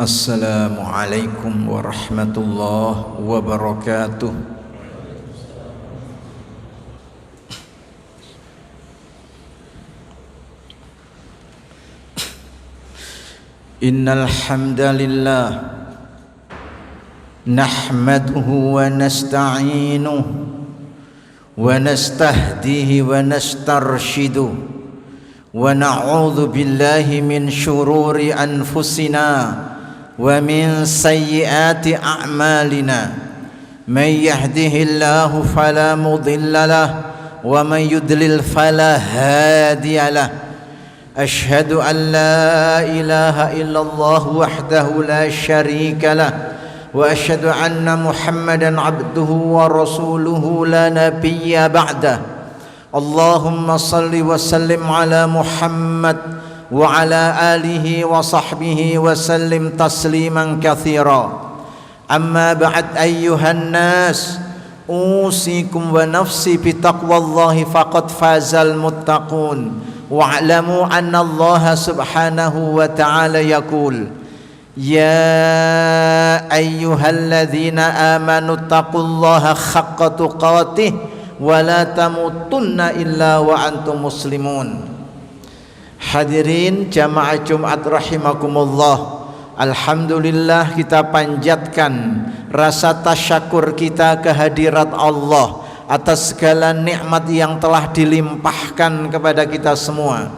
Assalamualaikum warahmatullahi wabarakatuh. Innal hamdalillah nahmaduhu wa nasta'inuhu wa nastahdihi wa nastarshiduhu wa na'udzu billahi min syururi anfusina wa min sayyiati a'malina may yahdihillahu fala mudilla lahu wa may yudlil fala hadiya lahu ashhadu an la ilaha illallah wahdahu la syarika lahu wa ashhadu anna muhammadan abduhu wa rasuluhu la nabiyya ba'dah. Allahumma salli wa sallim ala Muhammad wa ala alihi wa sahbihi wa sallim tasliman katsira. Amma ba'd ayyuhan nas, usikum wa nafsi bi taqwallahi faqad fazal muttaqun. Wa'lamu anna Allah subhanahu wa ta'ala yaqul ya ayyuhalladzina amanu taqullaha haqqa tuqatih wa la tamutunna illa wa antum muslimun. Hadirin jamaah Jumat rahimakumullah, alhamdulillah kita panjatkan rasa tasyakur kita kehadirat Allah atas segala nikmat yang telah dilimpahkan kepada kita semua.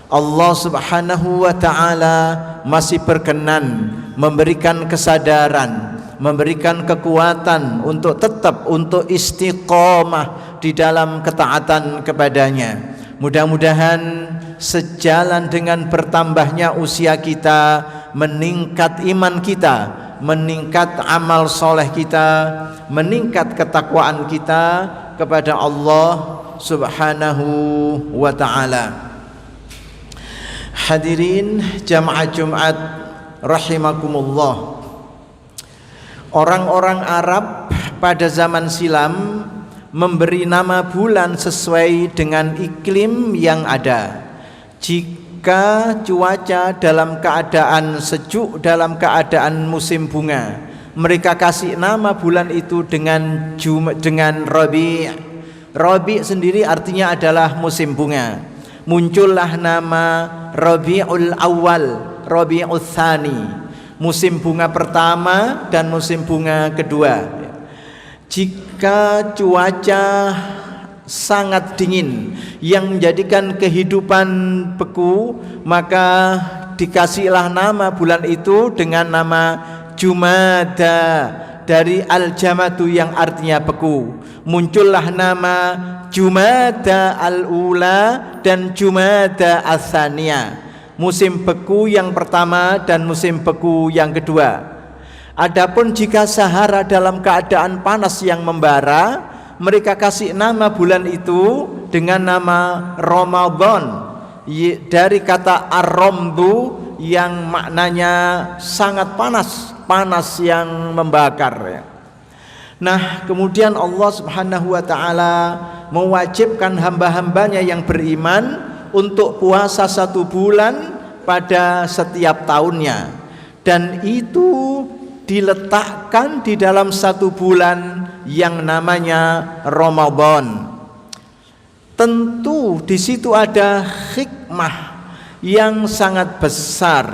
Allah subhanahu wa ta'ala masih berkenan memberikan kesadaran, memberikan kekuatan untuk tetap untuk istiqomah di dalam ketaatan kepadanya. Mudah-mudahan sejalan dengan bertambahnya usia kita, meningkat iman kita, meningkat amal soleh kita, meningkat ketakwaan kita kepada Allah subhanahu wa ta'ala. Hadirin jamaah Jumat rahimakumullah, orang-orang Arab pada zaman silam memberi nama bulan sesuai dengan iklim yang ada. Jika cuaca dalam keadaan sejuk, dalam keadaan musim bunga, mereka kasih nama bulan itu dengan Rabi'. Rabi' sendiri artinya adalah musim bunga. Muncullah nama Rabi'ul Awal, Rabi'ul Tsani, musim bunga pertama dan musim bunga kedua. Jika cuaca sangat dingin yang menjadikan kehidupan beku, maka dikasihlah nama bulan itu dengan nama Jumada, dari al-jamadu yang artinya beku. Muncullah nama Jumada al-ula dan Jumada al-thaniyah, musim beku yang pertama dan musim beku yang kedua. Adapun jika Sahara dalam keadaan panas yang membara, mereka kasih nama bulan itu dengan nama Ramadan, dari kata ar-ramdu yang maknanya sangat panas, panas yang membakar. Nah, kemudian Allah subhanahu wa ta'ala mewajibkan hamba-hambanya yang beriman untuk puasa 1 bulan pada setiap tahunnya, dan itu diletakkan di dalam 1 bulan yang namanya Ramadan. Tentu di situ ada hikmah yang sangat besar,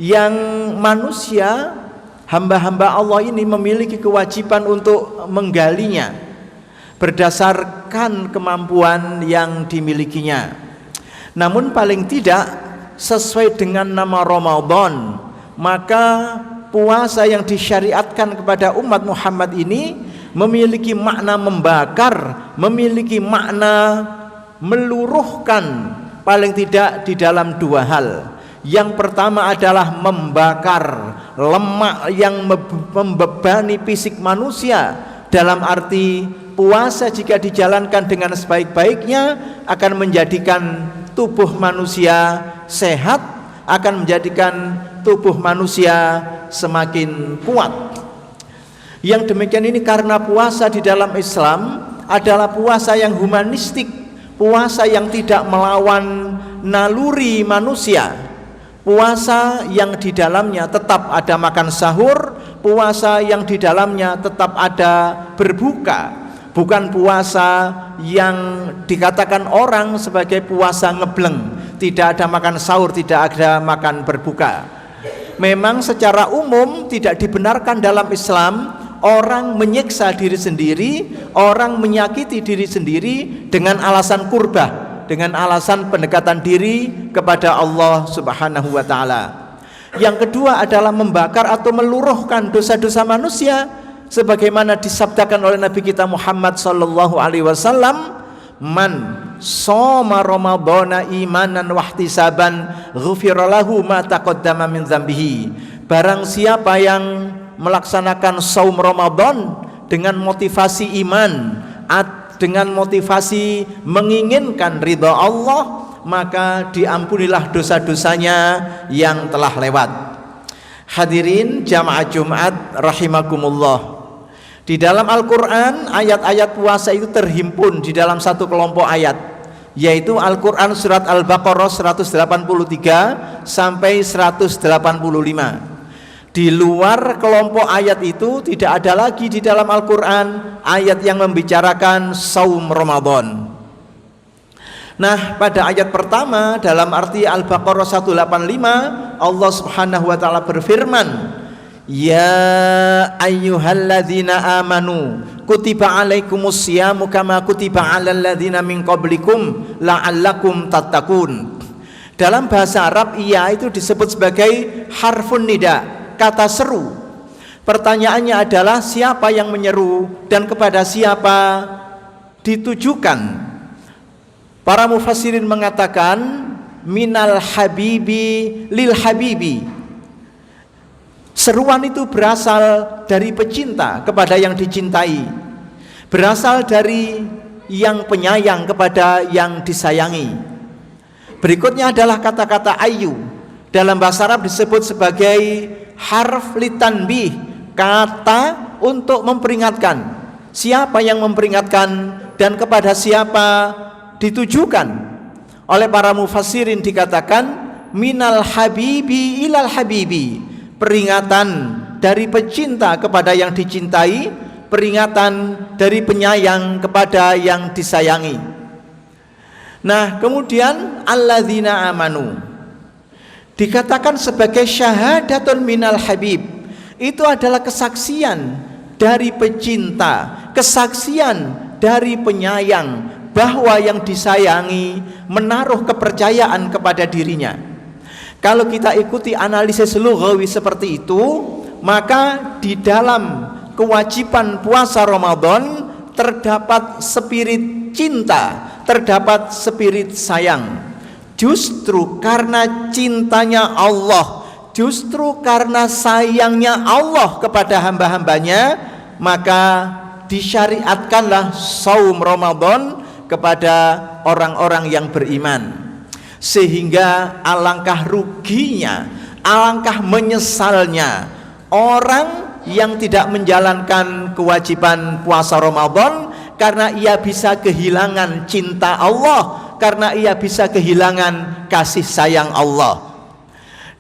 yang manusia, hamba-hamba Allah ini memiliki kewajiban untuk menggalinya berdasarkan kemampuan yang dimilikinya. Namun paling tidak sesuai dengan nama Ramadan, maka puasa yang disyariatkan kepada umat Muhammad ini memiliki makna membakar, memiliki makna meluruhkan, paling tidak di dalam 2 hal. Yang pertama adalah membakar lemak yang membebani fisik manusia, dalam arti puasa jika dijalankan dengan sebaik-baiknya akan menjadikan tubuh manusia sehat, akan menjadikan tubuh manusia semakin kuat. Yang demikian ini karena puasa di dalam Islam adalah puasa yang humanistik, puasa yang tidak melawan naluri manusia, Puasa yang di dalamnya tetap ada makan sahur, puasa yang di dalamnya tetap ada berbuka. Bukan puasa yang dikatakan orang sebagai puasa ngebleng, tidak ada makan sahur, tidak ada makan berbuka. Memang secara umum tidak dibenarkan dalam Islam orang menyiksa diri sendiri, orang menyakiti diri sendiri dengan alasan kurbah, dengan alasan pendekatan diri kepada Allah Subhanahu wa taala. Yang kedua adalah membakar atau meluruhkan dosa-dosa manusia sebagaimana disabdakan oleh Nabi kita Muhammad sallallahu alaihi wasallam, man shoma ramadhana imanan wahtisaban ghufira lahu ma taqaddama min dzambihi. Barang siapa yang melaksanakan saum Ramadan dengan motivasi iman, dengan motivasi menginginkan ridha Allah, maka diampunilah dosa-dosanya yang telah lewat. Hadirin jamaah Jumat rahimakumullah. Di dalam Al-Quran ayat-ayat puasa itu terhimpun di dalam satu kelompok ayat, yaitu Al-Quran surat Al-Baqarah 183 sampai 185. Di luar kelompok ayat itu tidak ada lagi di dalam Al-Quran ayat yang membicarakan saum Ramadan. Nah, pada ayat pertama dalam arti Al-Baqarah 185, Allah Subhanahu wa taala berfirman, ya ayyuhalladzina amanu kutiba alaikumus syamu kama kutiba alal ladzina min qablikum la'allakum tattaqun. Dalam bahasa Arab ya itu disebut sebagai harfun nida, kata seru. Pertanyaannya adalah siapa yang menyeru dan kepada siapa ditujukan? Para mufassirin mengatakan minal habibi lil habibi. Seruan itu berasal dari pecinta kepada yang dicintai, berasal dari yang penyayang kepada yang disayangi. Berikutnya adalah kata-kata ayu. Dalam bahasa Arab disebut sebagai harf litanbih, kata untuk memperingatkan. Siapa yang memperingatkan dan kepada siapa ditujukan? Oleh para mufassirin dikatakan minal habibi ilal habibi, peringatan dari pecinta kepada yang dicintai, peringatan dari penyayang kepada yang disayangi. Nah, kemudian alladzina amanu dikatakan sebagai syahadatun minal habib. Itu adalah kesaksian dari pecinta, kesaksian dari penyayang bahwa yang disayangi menaruh kepercayaan kepada dirinya. Kalau kita ikuti analisis lughawi seperti itu, maka di dalam kewajiban puasa Ramadan terdapat spirit cinta, terdapat spirit sayang. Justru karena cintanya Allah, justru karena sayangnya Allah kepada hamba-hambanya, maka disyariatkanlah saum Ramadan kepada orang-orang yang beriman. Sehingga alangkah ruginya, alangkah menyesalnya orang yang tidak menjalankan kewajiban puasa Ramadan karena ia bisa kehilangan cinta Allah, karena ia bisa kehilangan kasih sayang Allah.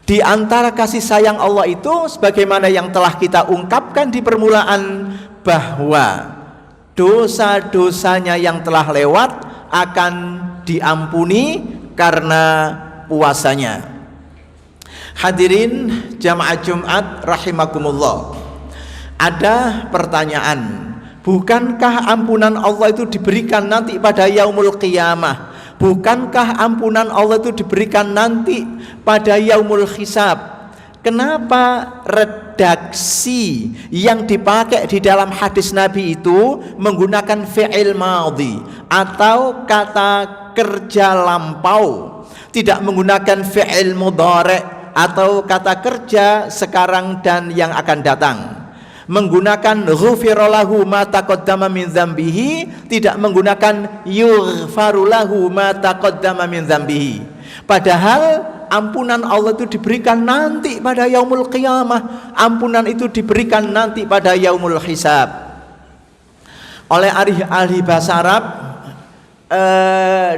Di antara kasih sayang Allah itu sebagaimana yang telah kita ungkapkan di permulaan, bahwa dosa-dosanya yang telah lewat akan diampuni karena puasanya. Hadirin jamaah Jumat rahimakumullah. Ada pertanyaan, bukankah ampunan Allah itu diberikan nanti pada yaumul qiyamah? Bukankah ampunan Allah itu diberikan nanti pada yaumul hisab? Kenapa redaksi yang dipakai di dalam hadis Nabi itu menggunakan fi'il madhi atau kata kerja lampau, tidak menggunakan fi'il mudhari' atau kata kerja sekarang dan yang akan datang? Menggunakan ghufira lahu ma taqaddama min dzambihi, tidak menggunakan yughfaru lahu ma taqaddama min dzambihi. Padahal ampunan Allah itu diberikan nanti pada yaumul qiyamah, ampunan itu diberikan nanti pada yaumul hisab. Oleh ahli bahasa Arab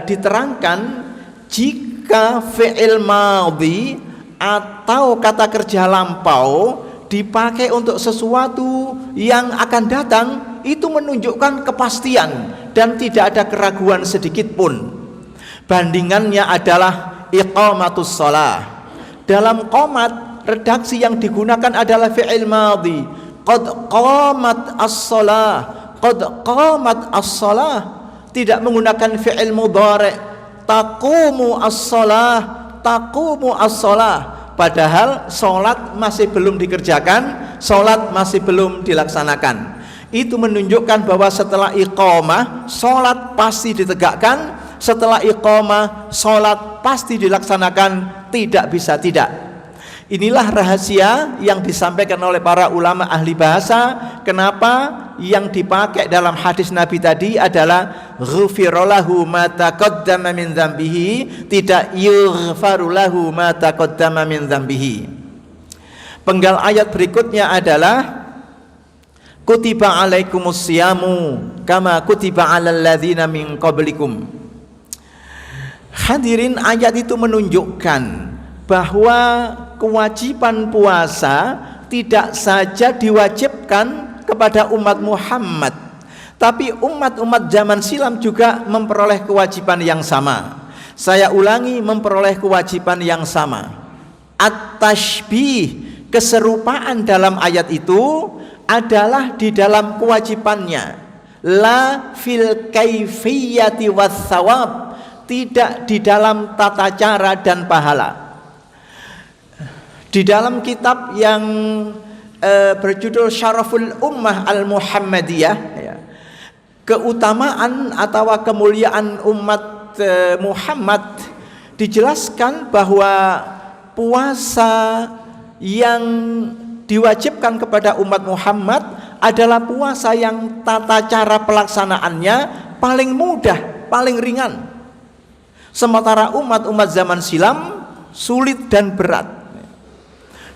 diterangkan, jika fi'il madhi atau kata kerja lampau dipakai untuk sesuatu yang akan datang, itu menunjukkan kepastian dan tidak ada keraguan sedikit pun. Bandingannya adalah iqamatus shalah. Dalam qomat, redaksi yang digunakan adalah fi'il madhi. Qad qamat as-shalah, qad qamat as-shalah. Tidak menggunakan fi'il mudhari', taqumu as-shalah, taqumu as-shalah. Padahal sholat masih belum dikerjakan, sholat masih belum dilaksanakan. Itu menunjukkan bahwa setelah iqamah, sholat pasti ditegakkan. Setelah iqamah, sholat pasti dilaksanakan, tidak bisa tidak. Inilah rahasia yang disampaikan oleh para ulama ahli bahasa. Kenapa yang dipakai dalam hadis Nabi tadi adalah ghufira lahu ma taqaddama min dzambihi, tidak yughfaru lahu ma taqaddama min dzambihi. Penggal ayat berikutnya adalah kutiba alaikumus siyamu kama kutiba alal ladzina min qablikum. Hadirin, ayat itu menunjukkan bahwa kewajiban puasa tidak saja diwajibkan kepada umat Muhammad, tapi umat-umat zaman silam juga memperoleh kewajiban yang sama. Saya ulangi, memperoleh kewajiban yang sama. At-tashbih, keserupaan dalam ayat itu adalah di dalam kewajibannya, la fil kaifiyati was thawab, tidak di dalam tata cara dan pahala. Di dalam kitab yang berjudul Syaraful Ummah Al-Muhammadiyah, keutamaan atau kemuliaan umat Muhammad, dijelaskan bahwa puasa yang diwajibkan kepada umat Muhammad adalah puasa yang tata cara pelaksanaannya paling mudah, paling ringan. Sementara umat-umat zaman silam sulit dan berat.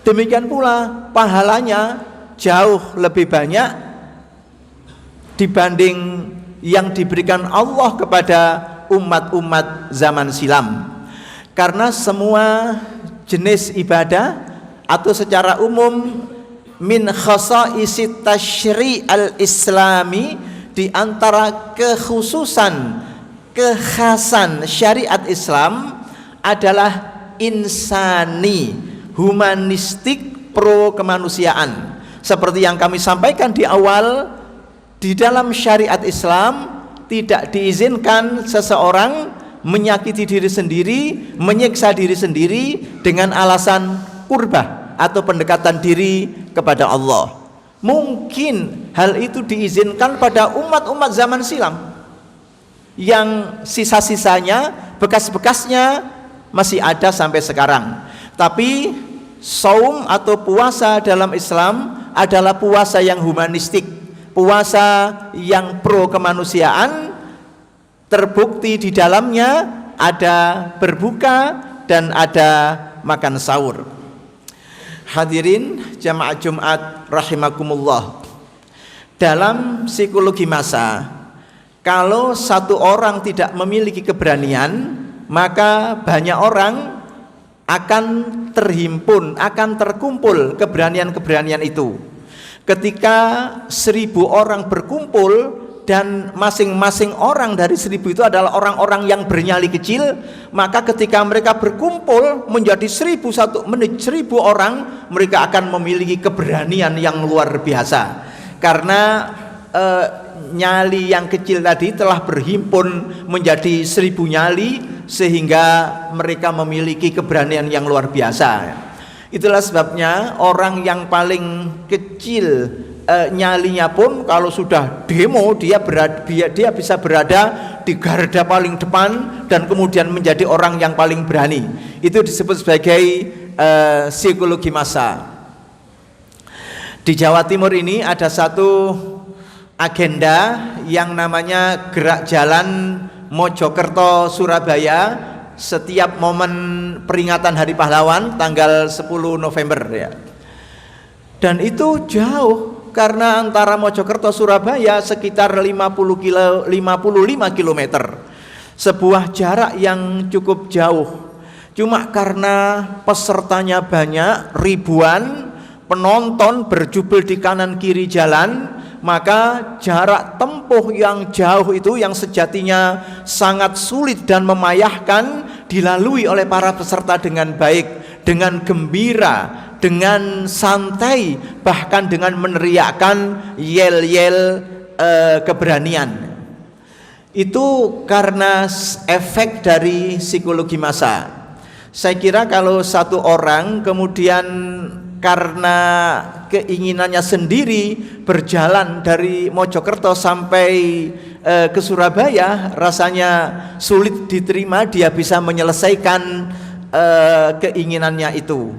Demikian pula pahalanya jauh lebih banyak dibanding yang diberikan Allah kepada umat-umat zaman silam. Karena semua jenis ibadah atau secara umum min khasaisit tasyri' al-islami, di antara kekhususan, kekhasan syariat Islam adalah insani, humanistik, pro kemanusiaan. Seperti yang kami sampaikan di awal, di dalam syariat Islam tidak diizinkan seseorang menyakiti diri sendiri, menyiksa diri sendiri dengan alasan qurbah atau pendekatan diri kepada Allah. Mungkin hal itu diizinkan pada umat-umat zaman silam yang sisa-sisanya, bekas-bekasnya masih ada sampai sekarang. Tapi saum atau puasa dalam Islam adalah puasa yang humanistik, puasa yang pro kemanusiaan. Terbukti di dalamnya ada berbuka dan ada makan sahur. Hadirin jamaah Jumat rahimakumullah. Dalam psikologi massa, kalau satu orang tidak memiliki keberanian, maka banyak orang akan terhimpun, akan terkumpul keberanian-keberanian itu. Ketika 1000 orang berkumpul dan masing-masing orang dari 1000 itu adalah orang-orang yang bernyali kecil, maka ketika mereka berkumpul menjadi 1000 orang, mereka akan memiliki keberanian yang luar biasa. Karena nyali yang kecil tadi telah berhimpun menjadi 1000 nyali, sehingga mereka memiliki keberanian yang luar biasa. Itulah sebabnya orang yang paling kecil nyalinya pun kalau sudah demo dia bisa berada di garda paling depan dan kemudian menjadi orang yang paling berani. Itu disebut sebagai psikologi massa. Di Jawa Timur ini ada satu agenda yang namanya Gerak Jalan Mojokerto Surabaya setiap momen peringatan Hari Pahlawan tanggal 10 November ya. Dan itu jauh, karena antara Mojokerto Surabaya sekitar 55 km. Sebuah jarak yang cukup jauh. Cuma karena pesertanya banyak, ribuan, penonton berjubel di kanan kiri jalan, maka jarak tempuh yang jauh itu yang sejatinya sangat sulit dan memayahkan dilalui oleh para peserta dengan baik, dengan gembira, dengan santai, bahkan dengan meneriakkan yel-yel keberanian. Itu karena efek dari psikologi massa. Saya kira kalau satu orang kemudian karena keinginannya sendiri berjalan dari Mojokerto sampai ke Surabaya, rasanya sulit diterima dia bisa menyelesaikan keinginannya itu.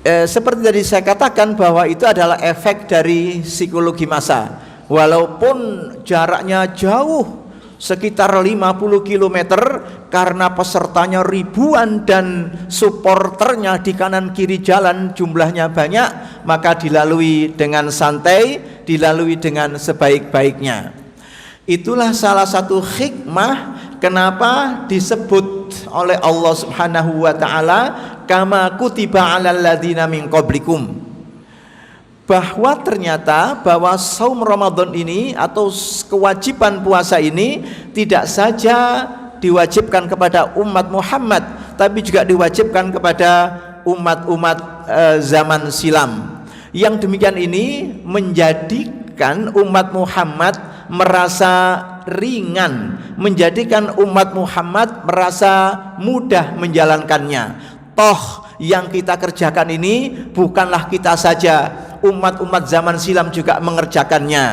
Seperti tadi saya katakan bahwa itu adalah efek dari psikologi massa. Walaupun jaraknya jauh, sekitar 50 km, karena pesertanya ribuan dan supporternya di kanan kiri jalan jumlahnya banyak, maka dilalui dengan santai, dilalui dengan sebaik-baiknya. Itulah salah satu hikmah kenapa disebut oleh Allah Subhanahu wa taala kama kutiba 'alal ladzina min qablikum, bahwa ternyata bahwa saum Ramadan ini atau kewajiban puasa ini tidak saja diwajibkan kepada umat Muhammad, tapi juga diwajibkan kepada umat-umat zaman silam. Yang demikian ini menjadikan umat Muhammad merasa ringan, menjadikan umat Muhammad merasa mudah menjalankannya. Toh yang kita kerjakan ini bukanlah kita saja, umat-umat zaman silam juga mengerjakannya.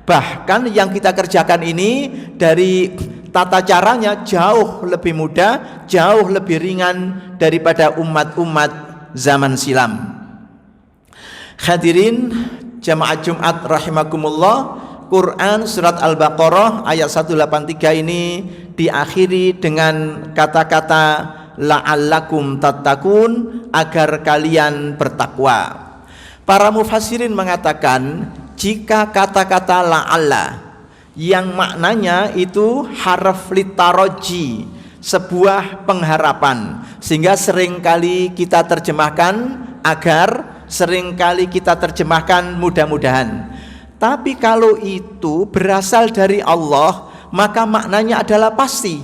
Bahkan yang kita kerjakan ini dari tata caranya jauh lebih mudah, jauh lebih ringan daripada umat-umat zaman silam. Hadirin jamaah Jumat rahimakumullah, Quran surat Al-Baqarah ayat 183 ini diakhiri dengan kata-kata la'allakum tattaqun, agar kalian bertakwa. Para mufassirin mengatakan jika kata-kata la'alla yang maknanya itu harf litaraji, sebuah pengharapan, sehingga seringkali kita terjemahkan agar, seringkali kita terjemahkan mudah-mudahan. Tapi kalau itu berasal dari Allah, maka maknanya adalah pasti.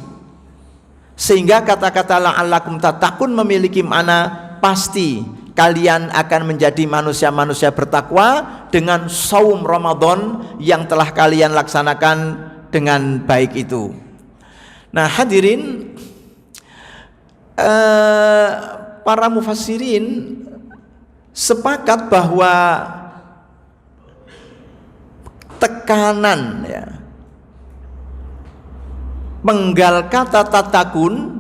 Sehingga kata-kata la'allakum tattaqun memiliki makna pasti kalian akan menjadi manusia-manusia bertakwa dengan saum Ramadan yang telah kalian laksanakan dengan baik itu. Nah hadirin, para mufassirin sepakat bahwa tekanan ya, penggal kata tatakun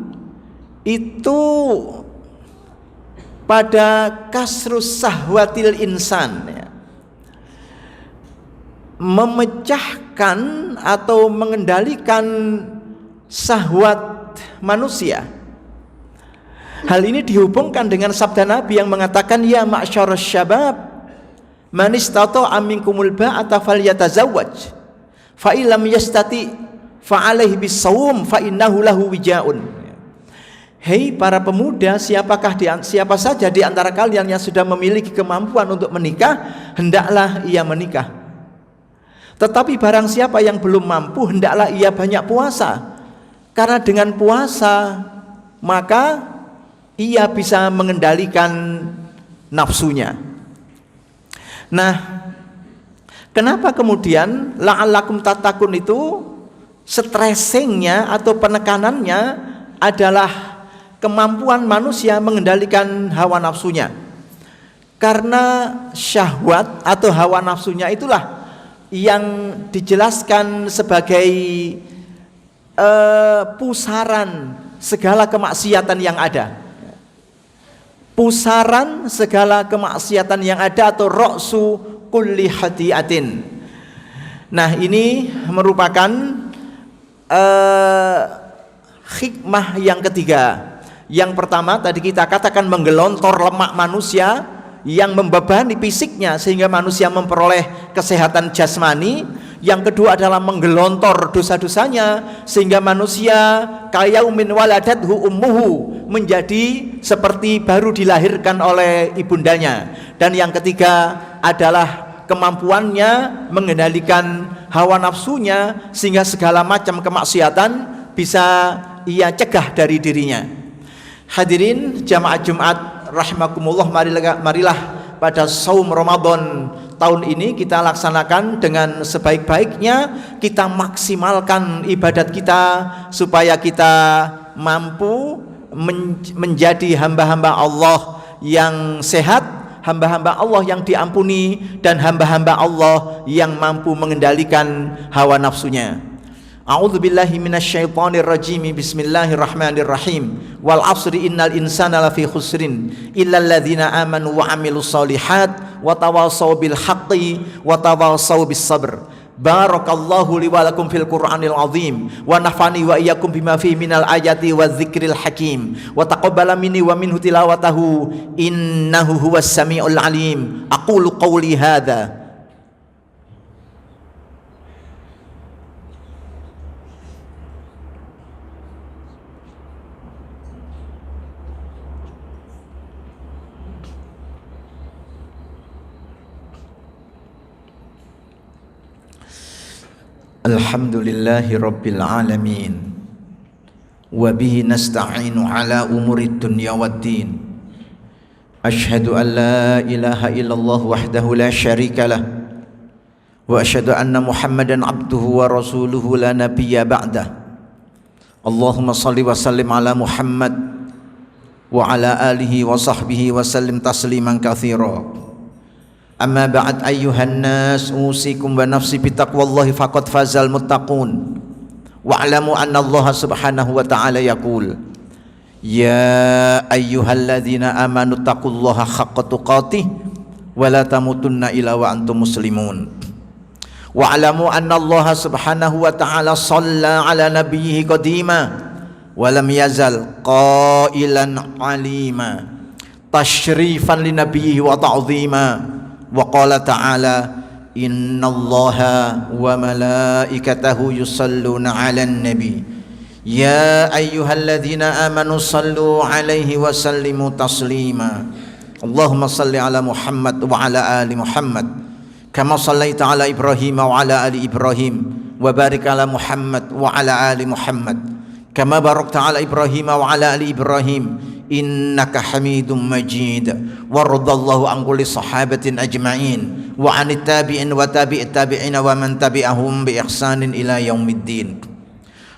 itu pada kasrus sahwatil insan ya, memecahkan atau mengendalikan syahwat manusia. Hal ini dihubungkan dengan sabda Nabi yang mengatakan ya ma'syarus syabab man istata'a minkumul ba'ata falyatazawwaj fa illam yastati fa'alaihi bisawm fa innahu lahu wijaun. Hei para pemuda, siapa saja di antara kalian yang sudah memiliki kemampuan untuk menikah, hendaklah ia menikah. Tetapi barang siapa yang belum mampu, hendaklah ia banyak puasa. Karena dengan puasa maka ia bisa mengendalikan nafsunya. Nah, kenapa kemudian la'allakum tattaqun itu stressingnya atau penekanannya adalah kemampuan manusia mengendalikan hawa nafsunya? Karena syahwat atau hawa nafsunya itulah yang dijelaskan sebagai pusaran segala kemaksiatan yang ada. Pusaran segala kemaksiatan yang ada atau ra'su kulli hatiatin. Nah ini merupakan hikmah yang ketiga. Yang pertama tadi kita katakan menggelontor lemak manusia yang membebani fisiknya sehingga manusia memperoleh kesehatan jasmani. Yang kedua adalah menggelontor dosa-dosanya sehingga manusia kayaumin waladathu ummuhu, menjadi seperti baru dilahirkan oleh ibundanya. Dan yang ketiga adalah kemampuannya mengendalikan hawa nafsunya sehingga segala macam kemaksiatan bisa ia cegah dari dirinya. Hadirin jamaah Jumat rahimakumullah, marilah pada saum Ramadan tahun ini kita laksanakan dengan sebaik-baiknya. Kita maksimalkan ibadat kita supaya kita mampu menjadi hamba-hamba Allah yang sehat, hamba-hamba Allah yang diampuni, dan hamba-hamba Allah yang mampu mengendalikan hawa nafsunya. A'udzubillahi minasyaitonirrajim. Bismillahirrahmanirrahim. Wal 'ashri innal insana lafi khusrin illal ladzina amanu wa 'amilus shalihat wa tawassaw bil haqqi wa tawassaw bis sabr. Barakallahu li wa lakum fil Qur'anil azim wa nafani wa iyyakum bima fihi minal ayati wadz-dzikril hakim wa taqabbala minni wa minhu tilawatahu innahu huwas samiul alim. Aqulu qawli hadza. Alhamdulillahi rabbil alamin wa bihi nasta'inu ala umurid dunya waddin. Asyhadu an la ilaha illallah wahdahu la syarika lah wa asyhadu anna Muhammadan abduhu wa rasuluhu la nabiyya ba'dah. Allahumma salli wa sallim ala Muhammad wa ala alihi wa sahbihi wa sallim tasliman katsira. Amma ba'd ayyuhan nas, usikum wa nafsi bitaqwallahi faqad fazal muttaqun. Wa'lamu anna Allah subhanahu wa ta'ala yaqul ya ayyuhalladzina amanu taqullaha haqqa tuqatih wa la tamutunna illa wa antum muslimun. Wa'lamu anna Allah subhanahu wa ta'ala shalla ala nabiyhi qadima wa lam yazal qailan alima tashrifan li nabiyhi wa ta'zima. Wa qala ta'ala innallaha wa malaikatahu yusalluna 'alan nabi ya ayyuhalladzina amanu sallu 'alaihi wa sallimu taslima. Allahumma salli ala Muhammad wa ala ali Muhammad kama sallaita ala Ibrahim wa ala ali Ibrahim wa barik ala Muhammad wa ala ali Muhammad kama barakta ala Ibrahim wa ala ali Ibrahim innaka hamidum majid. Waradallahu an kulli sahabatin ajma'in wa anit tabi'in wa tabi'it tabi'ina wa man tabi'ahum bi ihsanin ila yaumiddin.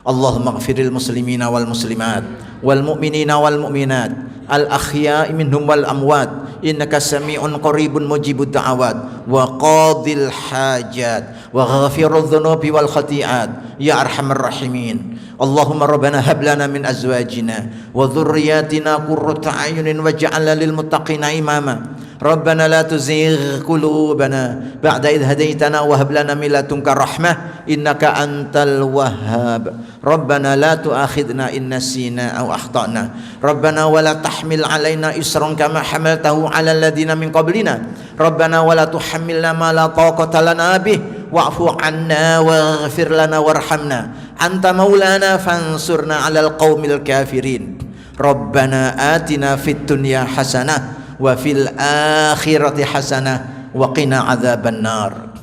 Allahumma ighfiril muslimina wal muslimat wal mu'minina wal mu'minat al ahya'i minhum wal amwat innaka sami'un qaribun mujibud da'awat wa qadil hajat wa ghafirudz dzunubi wal khati'at ya arhamar rahimin. Allahumma rabbana hab lana min azwajina wa dhurriyyatina qurrata a'yunin waj'alna lil muttaqina imama. Rabbana la tuzigh qulubana ba'da idh hadaitana wa hab lana min ladunka rahmah innaka antal wahhab. Rabbana la tu'akhidna in nasina aw akhtana. Rabbana wa la tahmil 'alaina isran kama hamaltahu 'alal ladzina min qablina. Rabbana wa la tuhammilna ma la taqata lana bih wa'fu 'anna waghfir lana warhamna anta maulana fansurna 'alal qaumil kafirin. Rabbana atina fid dunya hasanah wa fil akhirati hasanah wa qina adzaban nar.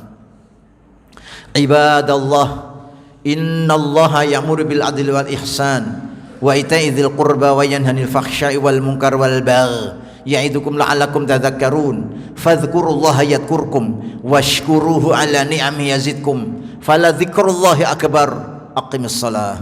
Ibadallah, innallaha ya'muru bil adli wal ihsan wa ita'i dzil qurba wa yanha 'anil fakhsya'i wal munkar wal baghi ya'idukum la'allakum tadhakkarun. Fadhkurullaha yadhkurkum washkuruhu 'ala ni'amihi yazidkum. Fala dzikrullahi akbar. Aqimis shalah.